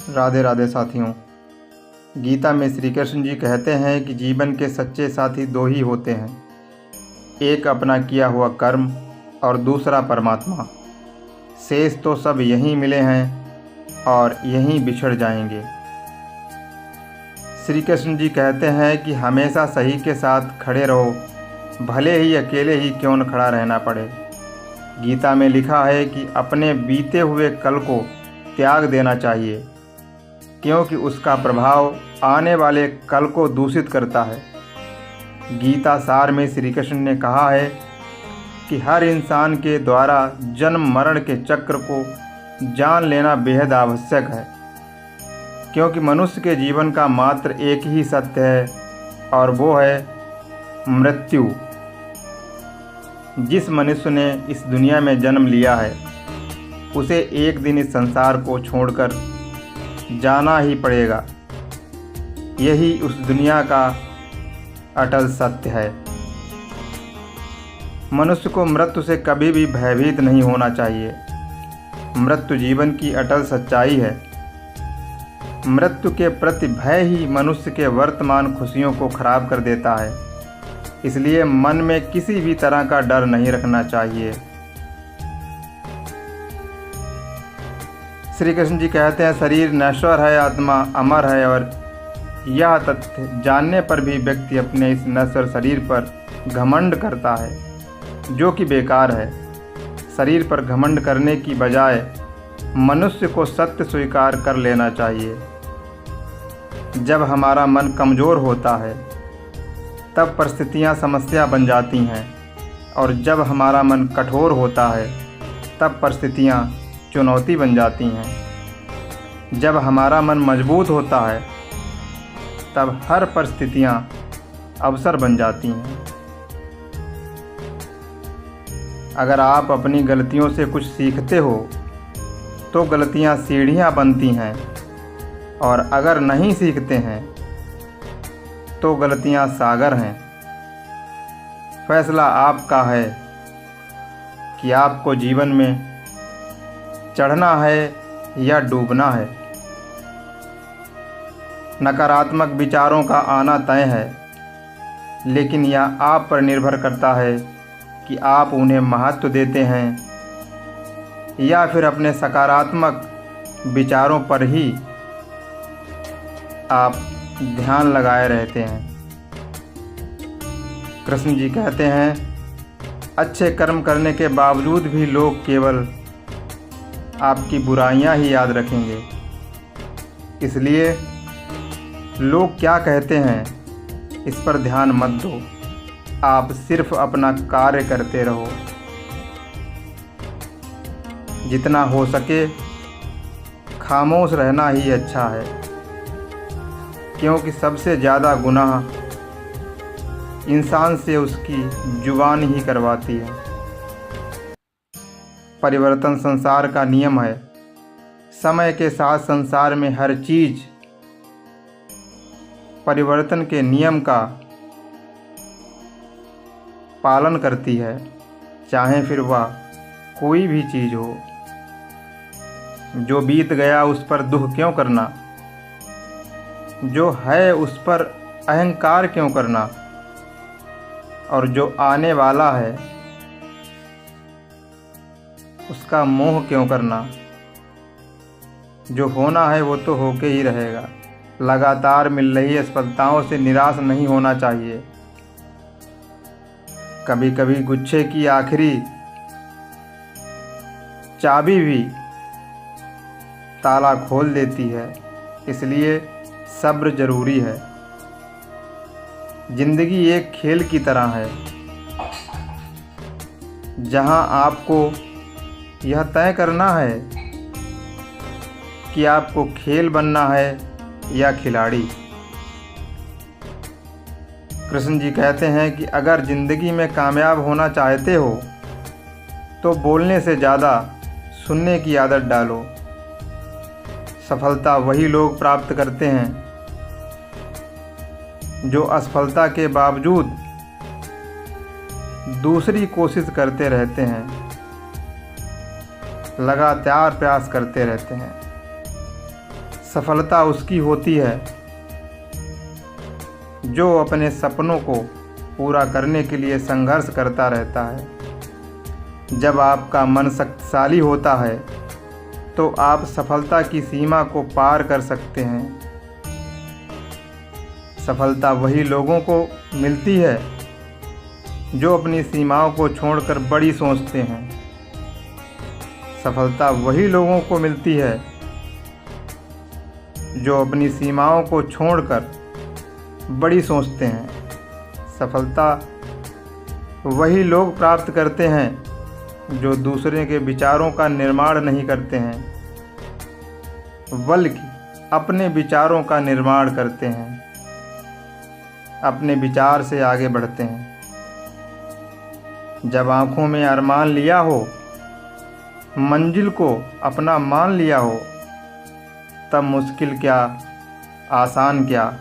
राधे राधे साथियों। गीता में श्री कृष्ण जी कहते हैं कि जीवन के सच्चे साथी दो ही होते हैं, एक अपना किया हुआ कर्म और दूसरा परमात्मा। शेष तो सब यहीं मिले हैं और यहीं बिछड़ जाएंगे। श्री कृष्ण जी कहते हैं कि हमेशा सही के साथ खड़े रहो, भले ही अकेले ही क्यों न खड़ा रहना पड़े। गीता में लिखा है कि अपने बीते हुए कल को त्याग देना चाहिए, क्योंकि उसका प्रभाव आने वाले कल को दूषित करता है। गीता सार में श्री कृष्ण ने कहा है कि हर इंसान के द्वारा जन्म मरण के चक्र को जान लेना बेहद आवश्यक है, क्योंकि मनुष्य के जीवन का मात्र एक ही सत्य है और वो है मृत्यु। जिस मनुष्य ने इस दुनिया में जन्म लिया है उसे एक दिन इस संसार को छोड़कर जाना ही पड़ेगा। यही उस दुनिया का अटल सत्य है। मनुष्य को मृत्यु से कभी भी भयभीत नहीं होना चाहिए। मृत्यु जीवन की अटल सच्चाई है। मृत्यु के प्रति भय ही मनुष्य के वर्तमान खुशियों को खराब कर देता है। इसलिए मन में किसी भी तरह का डर नहीं रखना चाहिए। श्री कृष्ण जी कहते हैं, शरीर नश्वर है, आत्मा अमर है, और यह तथ्य जानने पर भी व्यक्ति अपने इस नश्वर शरीर पर घमंड करता है, जो कि बेकार है। शरीर पर घमंड करने की बजाय मनुष्य को सत्य स्वीकार कर लेना चाहिए। जब हमारा मन कमज़ोर होता है तब परिस्थितियाँ समस्या बन जाती हैं, और जब हमारा मन कठोर होता है तब परिस्थितियाँ चुनौती बन जाती हैं। जब हमारा मन मजबूत होता है तब हर परिस्थितियाँ अवसर बन जाती हैं। अगर आप अपनी गलतियों से कुछ सीखते हो तो गलतियाँ सीढ़ियाँ बनती हैं, और अगर नहीं सीखते हैं तो गलतियाँ सागर हैं। फैसला आपका है कि आपको जीवन में चढ़ना है या डूबना है। नकारात्मक विचारों का आना तय है, लेकिन यह आप पर निर्भर करता है कि आप उन्हें महत्व देते हैं या फिर अपने सकारात्मक विचारों पर ही आप ध्यान लगाए रहते हैं। कृष्ण जी कहते हैं, अच्छे कर्म करने के बावजूद भी लोग केवल आपकी बुराइयां ही याद रखेंगे। इसलिए लोग क्या कहते हैं इस पर ध्यान मत दो, आप सिर्फ अपना कार्य करते रहो। जितना हो सके खामोश रहना ही अच्छा है, क्योंकि सबसे ज़्यादा गुनाह इंसान से उसकी जुबान ही करवाती है। परिवर्तन संसार का नियम है। समय के साथ संसार में हर चीज़ परिवर्तन के नियम का पालन करती है, चाहे फिर वह कोई भी चीज़ हो। जो बीत गया उस पर दुख क्यों करना, जो है उस पर अहंकार क्यों करना, और जो आने वाला है उसका मोह क्यों करना। जो होना है वो तो होके ही रहेगा। लगातार मिल रही असफलताओं से निराश नहीं होना चाहिए। कभी कभी गुच्छे की आखिरी चाबी भी ताला खोल देती है, इसलिए सब्र जरूरी है। जिंदगी एक खेल की तरह है, जहां आपको यह तय करना है कि आपको खेल बनना है या खिलाड़ी। कृष्ण जी कहते हैं कि अगर ज़िंदगी में कामयाब होना चाहते हो तो बोलने से ज़्यादा सुनने की आदत डालो। सफलता वही लोग प्राप्त करते हैं जो असफलता के बावजूद दूसरी कोशिश करते रहते हैं, लगातार प्रयास करते रहते हैं। सफलता उसकी होती है जो अपने सपनों को पूरा करने के लिए संघर्ष करता रहता है। जब आपका मन शक्तिशाली होता है तो आप सफलता की सीमा को पार कर सकते हैं। सफलता वही लोगों को मिलती है जो अपनी सीमाओं को छोड़कर बड़ी सोचते हैं। सफलता वही लोगों को मिलती है जो अपनी सीमाओं को छोड़कर बड़ी सोचते हैं। सफलता वही लोग प्राप्त करते हैं जो दूसरे के विचारों का निर्माण नहीं करते हैं, बल्कि अपने विचारों का निर्माण करते हैं, अपने विचार से आगे बढ़ते हैं। जब आँखों में अरमान लिया हो, मंजिल को अपना मान लिया हो, तब मुश्किल क्या आसान क्या,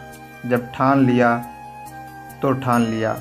जब ठान लिया तो ठान लिया।